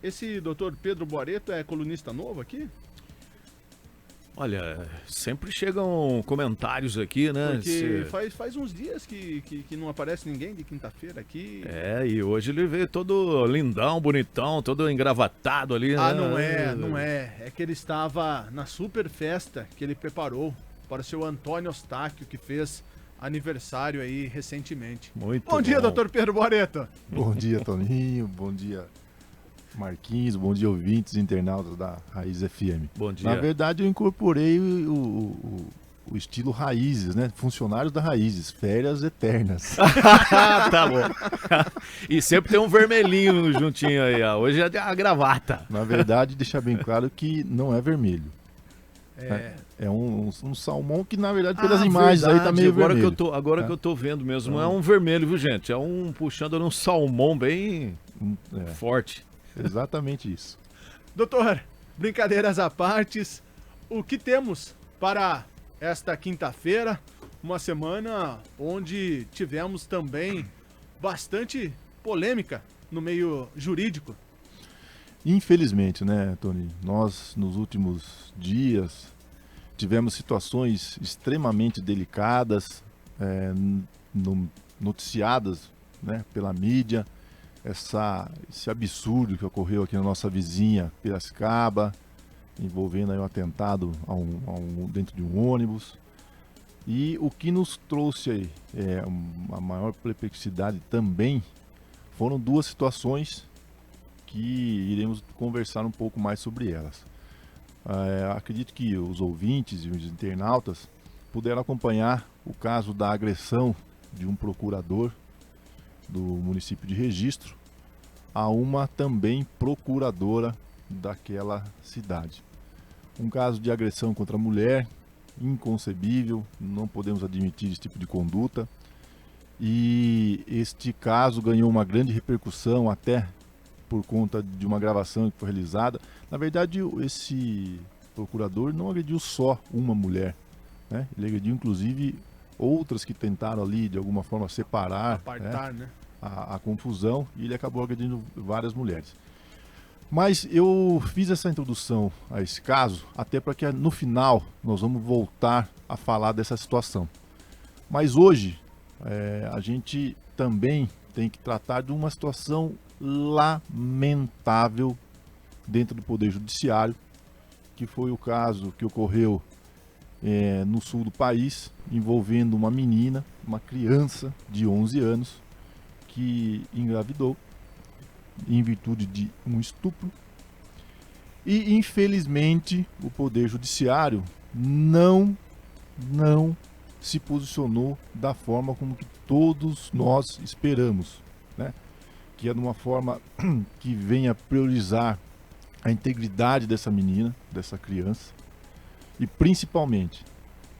esse doutor Pedro Boareto é colunista novo aqui? Olha, sempre chegam comentários aqui, né? Porque faz uns dias que não aparece ninguém de quinta-feira aqui. E hoje ele veio todo lindão, bonitão, todo engravatado ali, Ah, né? não é. É que ele estava na super festa que ele preparou para o seu Antônio Eustáquio, que fez aniversário aí recentemente. Muito Bom dia, doutor Pedro Boareto. Bom dia, Toninho. Bom dia, Marquinhos. Bom dia, ouvintes internautas da Raiz FM. Bom dia. Na verdade, eu incorporei o estilo Raízes, né? Funcionários da Raízes, férias eternas. Tá bom. E sempre tem um vermelhinho juntinho aí, ó. Hoje é a gravata. Na verdade, deixar bem claro que não é vermelho. É. É um salmão que, na verdade, pelas imagens aí tá meio agora vermelho. Que eu tô vendo mesmo, não é um vermelho, viu, gente? É um puxando num salmão bem forte. Exatamente isso. Doutor, brincadeiras à parte, o que temos para esta quinta-feira? Uma semana onde tivemos também bastante polêmica no meio jurídico. Infelizmente, né, Tony? Nós, nos últimos dias, tivemos situações extremamente delicadas, noticiadas, né, pela mídia. Esse absurdo que ocorreu aqui na nossa vizinha Piracicaba, envolvendo aí um atentado dentro de um ônibus. E o que nos trouxe aí a maior perplexidade também foram duas situações que iremos conversar um pouco mais sobre elas. Acredito que os ouvintes e os internautas puderam acompanhar o caso da agressão de um procurador do município de Registro a uma também procuradora daquela cidade. Um caso de agressão contra a mulher, inconcebível, não podemos admitir esse tipo de conduta. E este caso ganhou uma grande repercussão até por conta de uma gravação que foi realizada. Na verdade, esse procurador não agrediu só uma mulher, né? Ele agrediu inclusive outras que tentaram ali de alguma forma separar, Apartar, né? a confusão, e ele acabou agredindo várias mulheres. Mas eu fiz essa introdução a esse caso até para que no final nós vamos voltar a falar dessa situação. Mas hoje a gente também tem que tratar de uma situação lamentável dentro do Poder Judiciário, que foi o caso que ocorreu no sul do país, envolvendo uma menina, uma criança de 11 anos, que engravidou em virtude de um estupro. E infelizmente o Poder Judiciário não se posicionou da forma como que todos nós esperamos, né? Que é de uma forma que venha priorizar a integridade dessa menina, dessa criança, e principalmente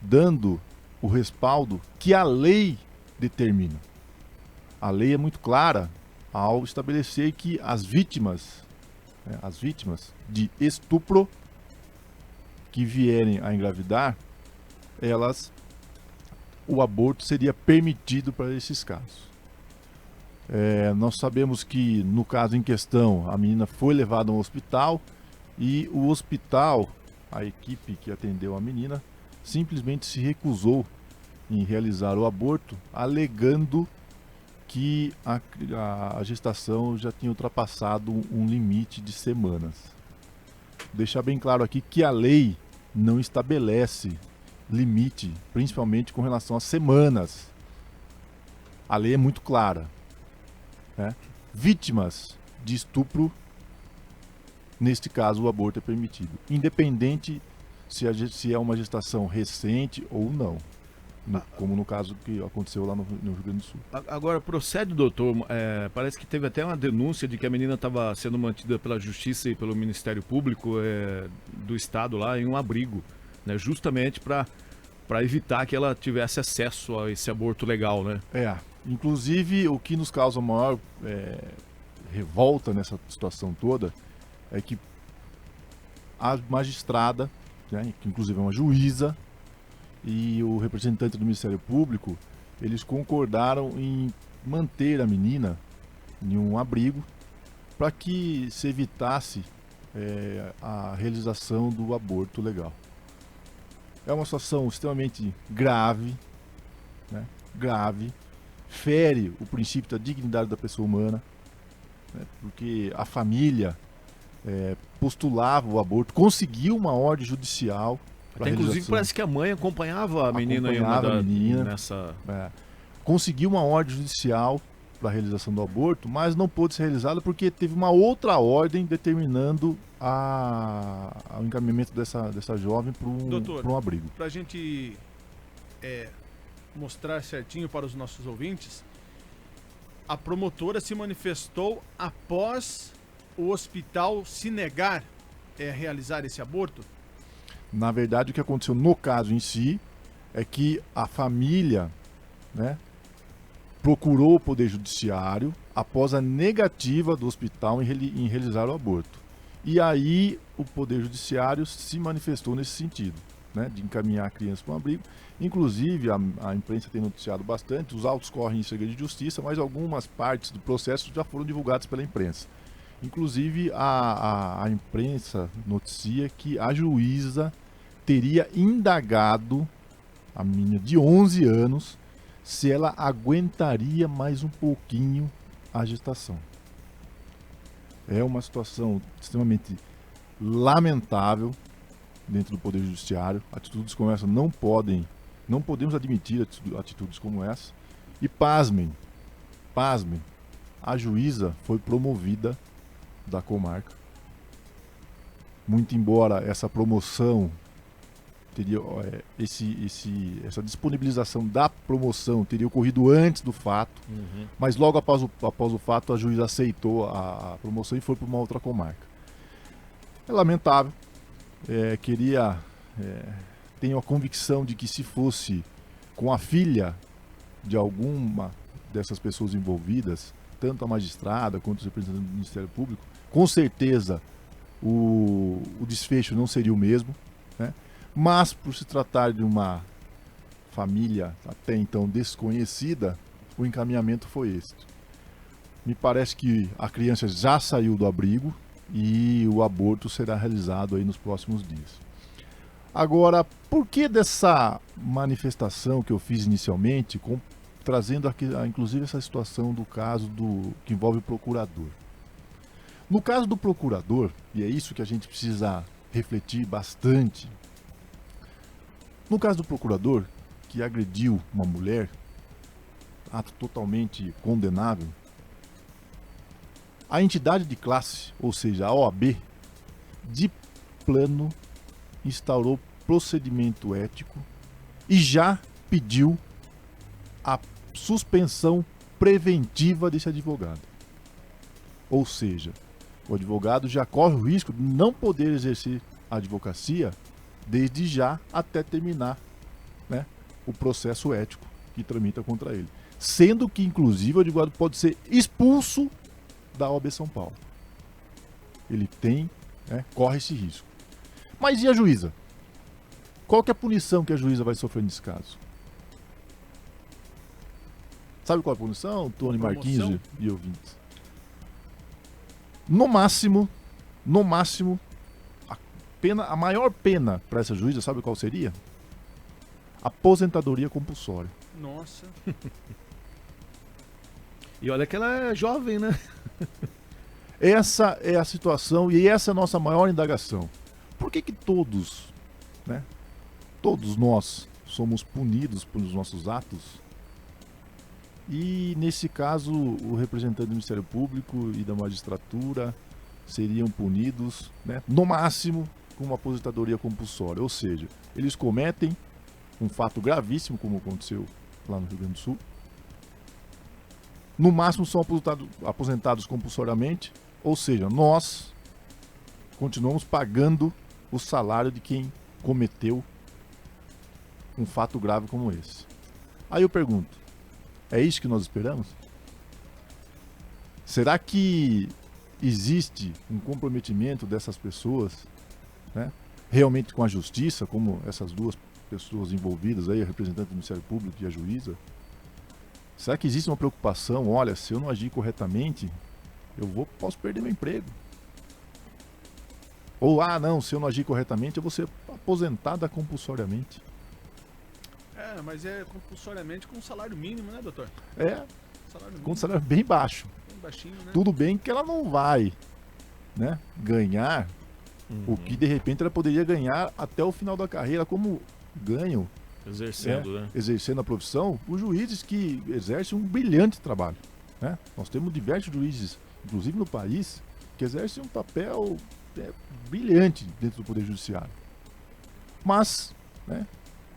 dando o respaldo que a lei determina. A lei é muito clara ao estabelecer que as vítimas de estupro que vierem a engravidar, o aborto seria permitido para esses casos. Nós sabemos que no caso em questão a menina foi levada a um hospital e o hospital, a equipe que atendeu a menina, simplesmente se recusou em realizar o aborto, alegando que a gestação já tinha ultrapassado um limite de semanas. Deixar bem claro aqui que a lei não estabelece limite, principalmente com relação às semanas. A lei é muito clara, né? Vítimas de estupro, neste caso o aborto é permitido, independente se é uma gestação recente ou não. Como no caso que aconteceu lá no Rio Grande do Sul. Agora, procede, doutor, parece que teve até uma denúncia de que a menina estava sendo mantida pela Justiça e pelo Ministério Público do Estado lá em um abrigo, né, justamente para evitar que ela tivesse acesso a esse aborto legal, né? Inclusive o que nos causa maior revolta nessa situação toda é que a magistrada, né, que inclusive é uma juíza, e o representante do Ministério Público, eles concordaram em manter a menina em um abrigo para que se evitasse a realização do aborto legal. É uma situação extremamente grave, né? Grave, fere o princípio da dignidade da pessoa humana, né? Porque a família postulava o aborto, conseguiu uma ordem judicial. Até inclusive parece que a mãe acompanhava a menina nessa. Conseguiu uma ordem judicial para a realização do aborto, mas não pôde ser realizada porque teve uma outra ordem determinando o encaminhamento dessa jovem para um abrigo. Para a gente mostrar certinho para os nossos ouvintes, a promotora se manifestou após o hospital se negar a realizar esse aborto? Na verdade, o que aconteceu no caso em si é que a família, né, procurou o Poder Judiciário após a negativa do hospital em realizar o aborto. E aí o Poder Judiciário se manifestou nesse sentido, né, de encaminhar a criança para um abrigo. Inclusive, a imprensa tem noticiado bastante, os autos correm em segredo de justiça, mas algumas partes do processo já foram divulgadas pela imprensa. Inclusive, a imprensa noticia que a juíza teria indagado a menina de 11 anos se ela aguentaria mais um pouquinho a gestação. É uma situação extremamente lamentável dentro do Poder Judiciário. Atitudes como essa não podemos admitir atitudes como essa. E pasmem, a juíza foi promovida da comarca. Muito embora essa promoção teria essa disponibilização da promoção teria ocorrido antes do fato, mas logo após o fato a juíza aceitou a promoção e foi para uma outra comarca. É lamentável. Tenho a convicção de que se fosse com a filha de alguma dessas pessoas envolvidas, tanto a magistrada quanto os representantes do Ministério Público, com certeza o desfecho não seria o mesmo, né? Mas por se tratar de uma família até então desconhecida, o encaminhamento foi esse. Me parece que a criança já saiu do abrigo e o aborto será realizado aí nos próximos dias. Agora, por que dessa manifestação que eu fiz inicialmente, trazendo aqui, inclusive essa situação do caso que envolve o procurador? No caso do procurador, e é isso que a gente precisa refletir bastante, no caso do procurador que agrediu uma mulher, ato totalmente condenável, a entidade de classe, ou seja, a OAB, de plano instaurou procedimento ético e já pediu a suspensão preventiva desse advogado. Ou seja, o advogado já corre o risco de não poder exercer a advocacia desde já até terminar, né, o processo ético que tramita contra ele. Sendo que, inclusive, o advogado pode ser expulso da OAB São Paulo. Ele corre esse risco. Mas e a juíza? Qual que é a punição que a juíza vai sofrer nesse caso? Sabe qual é a punição, Tony Marquinhos e ouvintes? No máximo, a maior pena para essa juíza, sabe qual seria? Aposentadoria compulsória. Nossa. E olha que ela é jovem, né? Essa é a situação e essa é a nossa maior indagação. Por que todos nós somos punidos pelos nossos atos? E nesse caso, o representante do Ministério Público e da magistratura seriam punidos, né, no máximo, com uma aposentadoria compulsória. Ou seja, eles cometem um fato gravíssimo, como aconteceu lá no Rio Grande do Sul. No máximo são aposentados compulsoriamente, ou seja, nós continuamos pagando o salário de quem cometeu um fato grave como esse. Aí eu pergunto, é isso que nós esperamos? Será que existe um comprometimento dessas pessoas, né, realmente com a justiça, como essas duas pessoas envolvidas aí, a representante do Ministério Público e a juíza? Será que existe uma preocupação, olha, se eu não agir corretamente, posso perder meu emprego. Ou, não, se eu não agir corretamente, eu vou ser aposentada compulsoriamente. Mas é compulsoriamente com salário mínimo, né, doutor? Com Salário mínimo, salário bem baixo. bem baixinho, né? Tudo bem que ela não vai, né, ganhar o que de repente ela poderia ganhar até o final da carreira, como ganham, Exercendo, né? exercendo a profissão, os juízes que exercem um brilhante trabalho, né? Nós temos diversos juízes, inclusive no país, que exercem um papel brilhante dentro do Poder Judiciário. Mas, né,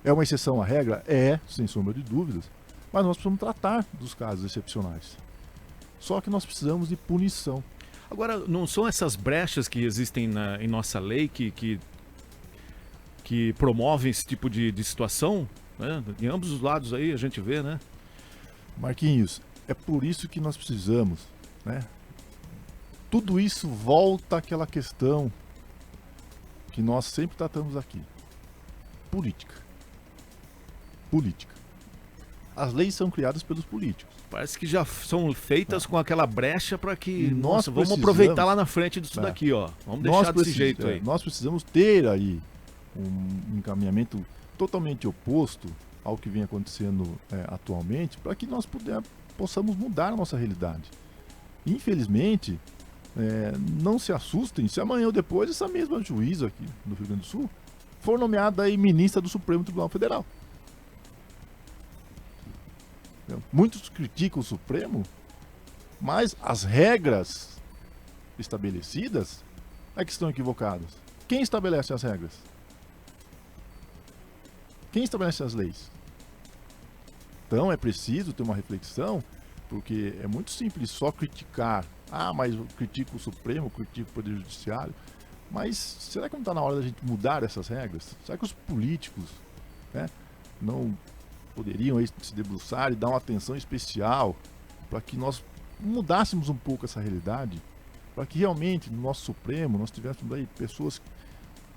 é uma exceção à regra? Sem sombra de dúvidas, mas nós precisamos tratar dos casos excepcionais. Só que nós precisamos de punição. Agora, não são essas brechas que existem em nossa lei que promovem esse tipo de situação? Né? Em ambos os lados aí a gente vê, né? Marquinhos, é por isso que nós precisamos, né? Tudo isso volta àquela questão que nós sempre tratamos aqui. Política. Política. As leis são criadas pelos políticos. Parece que já são feitas com aquela brecha para que, E nossa, vamos precisamos- aproveitar lá na frente disso É. daqui, ó. Vamos deixar desse jeito aí. Nós precisamos ter aí um encaminhamento totalmente oposto ao que vem acontecendo atualmente, para que nós possamos mudar a nossa realidade. Infelizmente, não se assustem se amanhã ou depois essa mesma juíza aqui do Rio Grande do Sul for nomeada aí ministra do Supremo Tribunal Federal. Muitos criticam o Supremo, mas as regras estabelecidas é que estão equivocadas. Quem estabelece as regras? Quem estabelece as leis? Então é preciso ter uma reflexão, porque é muito simples só criticar. Mas eu critico o Supremo, eu critico o Poder Judiciário. Mas será que não está na hora da gente mudar essas regras? Será que os políticos, né, não poderiam aí se debruçar e dar uma atenção especial para que nós mudássemos um pouco essa realidade? Para que realmente no nosso Supremo nós tivéssemos aí pessoas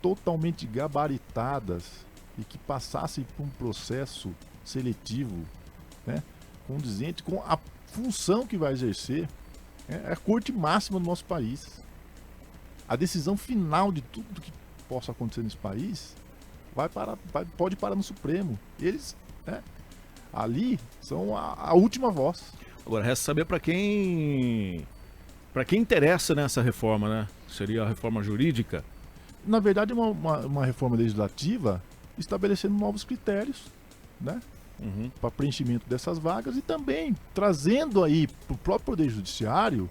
totalmente gabaritadas e que passassem por um processo seletivo, né, condizente com a função que vai exercer. É a corte máxima do nosso país. A decisão final de tudo que possa acontecer nesse país pode parar no Supremo. Eles, né, ali são a última voz. Agora resta saber para quem interessa nessa reforma, né? Seria a reforma jurídica. Na verdade, é uma reforma legislativa estabelecendo novos critérios, né, para preenchimento dessas vagas e também trazendo aí para o próprio Poder Judiciário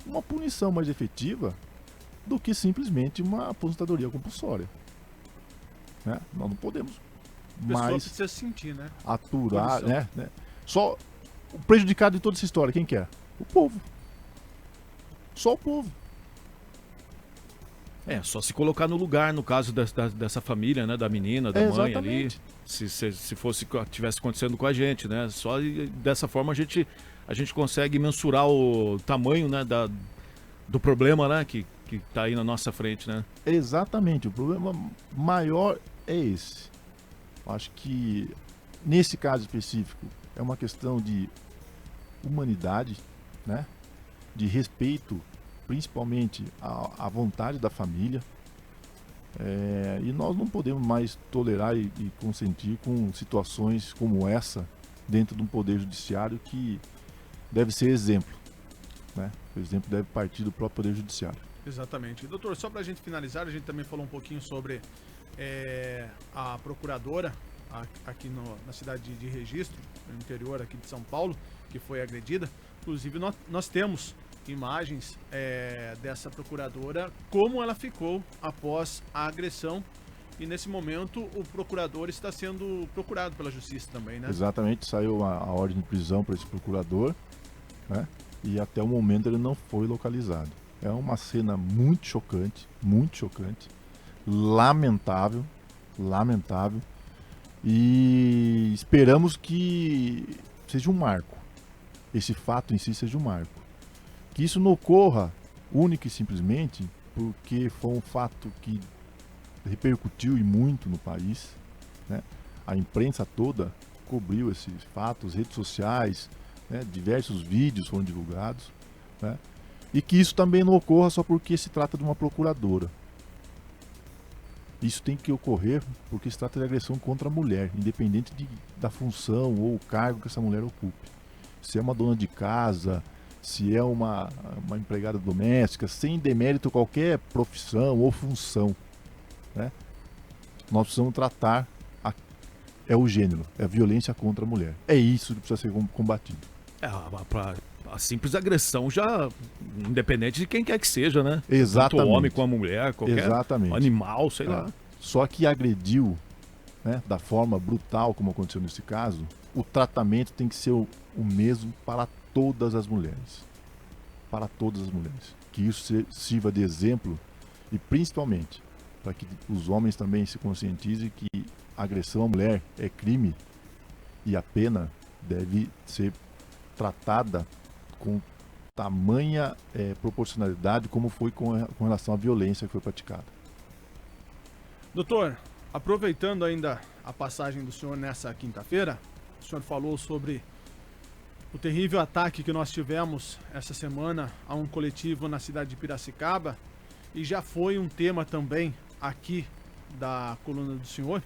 uma punição mais efetiva do que simplesmente uma aposentadoria compulsória. Né? Nós não podemos A pessoa mais precisa sentir, né? aturar, Punição. né? Só o prejudicado de toda essa história, quem que é? O povo. Só o povo. Só se colocar no lugar, no caso dessa família, né? Da menina, da mãe ali. Exatamente. Se tivesse acontecendo com a gente, né? Só dessa forma a gente consegue mensurar o tamanho, né, do problema, né, que tá aí na nossa frente, né? Exatamente, o problema maior é esse. Acho que nesse caso específico é uma questão de humanidade, né? De respeito, principalmente à vontade da família. E nós não podemos mais tolerar e consentir com situações como essa dentro de um poder judiciário que deve ser exemplo, né? O exemplo deve partir do próprio Poder Judiciário. Exatamente. Doutor, só para a gente finalizar, a gente também falou um pouquinho sobre a procuradora aqui na cidade de Registro, no interior aqui de São Paulo, que foi agredida. Inclusive, nós temos imagens dessa procuradora, como ela ficou após a agressão. E nesse momento o procurador está sendo procurado pela justiça também, né? Exatamente, saiu a ordem de prisão para esse procurador, né? E até o momento ele não foi localizado. É uma cena muito chocante, lamentável, e esperamos que seja um marco. Esse fato em si seja um marco. Que isso não ocorra única e simplesmente porque foi um fato que repercutiu e muito no país, né? A imprensa toda cobriu esses fatos, redes sociais, né? Diversos vídeos foram divulgados, né? E que isso também não ocorra só porque se trata de uma procuradora. Isso tem que ocorrer porque se trata de agressão contra a mulher, independente da função ou cargo que essa mulher ocupe. Se é uma dona de casa, se é uma empregada doméstica, sem demérito qualquer profissão ou função, né? Nós precisamos tratar, é o gênero, é a violência contra a mulher. É isso que precisa ser combatido. A simples agressão já, independente de quem quer que seja, né? Exatamente. Tanto homem com a mulher, qualquer animal, sei lá. Só que agrediu, né, da forma brutal como aconteceu nesse caso, o tratamento tem que ser o mesmo para todas as mulheres. Para todas as mulheres. Que isso sirva de exemplo e principalmente para que os homens também se conscientizem que a agressão à mulher é crime e a pena deve ser tratada com tamanha proporcionalidade como foi com relação à violência que foi praticada. Doutor, aproveitando ainda a passagem do senhor nessa quinta-feira, o senhor falou sobre o terrível ataque que nós tivemos essa semana a um coletivo na cidade de Piracicaba e já foi um tema também aqui da coluna do senhor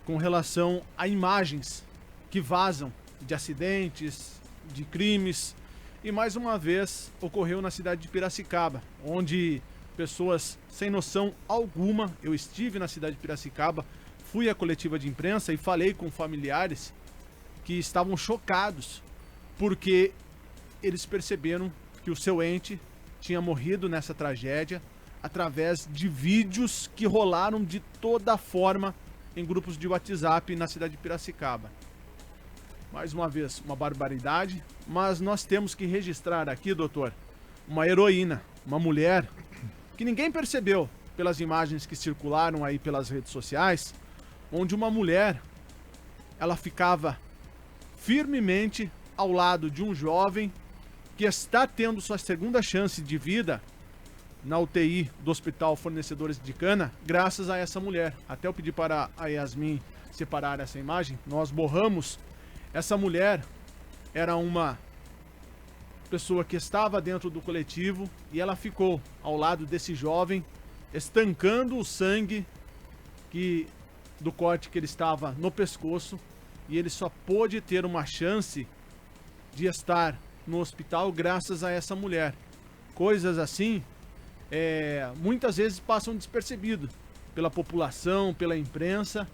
com relação a imagens que vazam de acidentes, de crimes e mais uma vez ocorreu na cidade de Piracicaba, onde pessoas sem noção alguma, eu estive na cidade de Piracicaba, fui à coletiva de imprensa e falei com familiares que estavam chocados porque eles perceberam que o seu ente tinha morrido nessa tragédia através de vídeos que rolaram de toda forma em grupos de WhatsApp na cidade de Piracicaba. Mais uma vez, uma barbaridade, mas nós temos que registrar aqui, doutor, uma heroína, uma mulher que ninguém percebeu pelas imagens que circularam aí pelas redes sociais, onde uma mulher, ela ficava firmemente ao lado de um jovem que está tendo sua segunda chance de vida na UTI do Hospital Fornecedores de Cana, graças a essa mulher. Até eu pedi para a Yasmin separar essa imagem, nós borramos. Essa mulher era uma pessoa que estava dentro do coletivo e ela ficou ao lado desse jovem, estancando o sangue do corte que ele estava no pescoço, e ele só pôde ter uma chance de estar no hospital graças a essa mulher. Coisas assim, muitas vezes passam despercebido pela população, pela imprensa,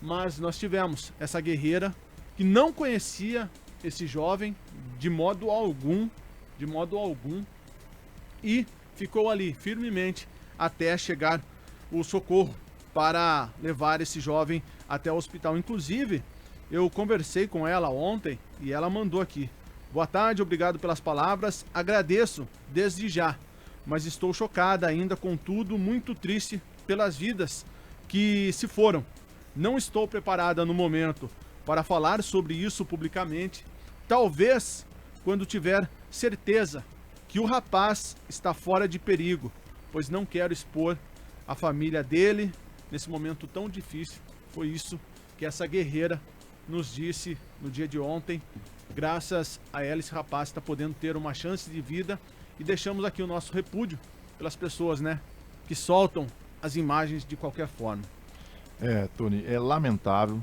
mas nós tivemos essa guerreira que não conhecia esse jovem de modo algum, e ficou ali firmemente até chegar o socorro para levar esse jovem até o hospital. Inclusive, eu conversei com ela ontem e ela mandou aqui: boa tarde, obrigado pelas palavras, agradeço desde já, mas estou chocada ainda, contudo muito triste pelas vidas que se foram. Não estou preparada no momento para falar sobre isso publicamente. Talvez quando tiver certeza que o rapaz está fora de perigo, pois não quero expor a família dele nesse momento tão difícil. Foi isso que essa guerreira nos disse no dia de ontem. Graças a ela, esse rapaz está podendo ter uma chance de vida, e deixamos aqui o nosso repúdio pelas pessoas, né, que soltam as imagens de qualquer forma. Tony, é lamentável,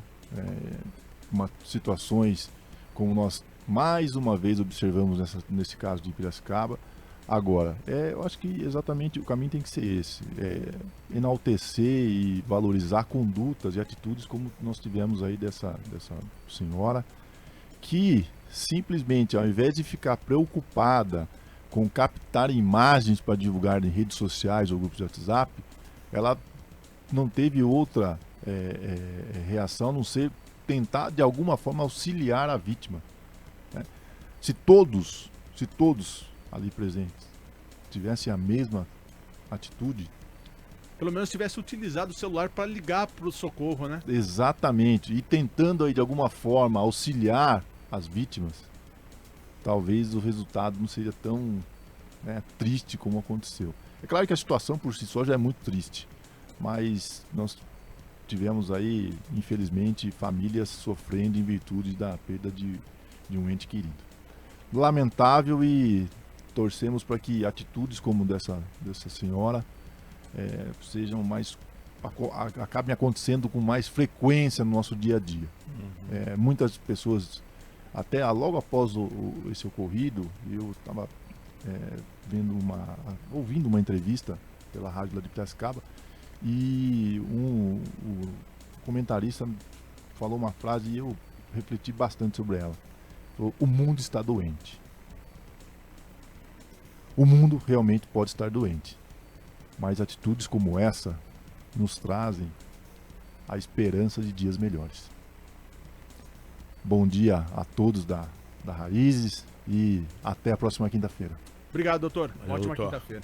situações como nós mais uma vez observamos nesse caso de Piracicaba. Agora, eu acho que exatamente o caminho tem que ser esse, enaltecer e valorizar condutas e atitudes como nós tivemos aí dessa senhora, que simplesmente, ao invés de ficar preocupada com captar imagens para divulgar em redes sociais ou grupos de WhatsApp, ela não teve outra reação a não ser tentar de alguma forma auxiliar a vítima, né? Se todos ali presentes tivessem a mesma atitude, pelo menos tivesse utilizado o celular para ligar para o socorro, né? Exatamente, e tentando aí de alguma forma auxiliar as vítimas, talvez o resultado não seria tão triste como aconteceu. É claro que a situação por si só já é muito triste, mas nós tivemos aí, infelizmente, famílias sofrendo em virtude da perda de um ente querido. Lamentável, e torcemos para que atitudes como dessa senhora sejam mais acabem acontecendo com mais frequência no nosso dia a dia. Muitas pessoas, até logo após esse ocorrido, eu estava ouvindo uma entrevista pela rádio lá de Piracicaba, e o comentarista falou uma frase e eu refleti bastante sobre ela. O mundo está doente. O mundo realmente pode estar doente, mas atitudes como essa nos trazem a esperança de dias melhores. Bom dia a todos da Raízes e até a próxima quinta-feira. Obrigado, doutor. Valeu, Ótima doutor. quinta-feira.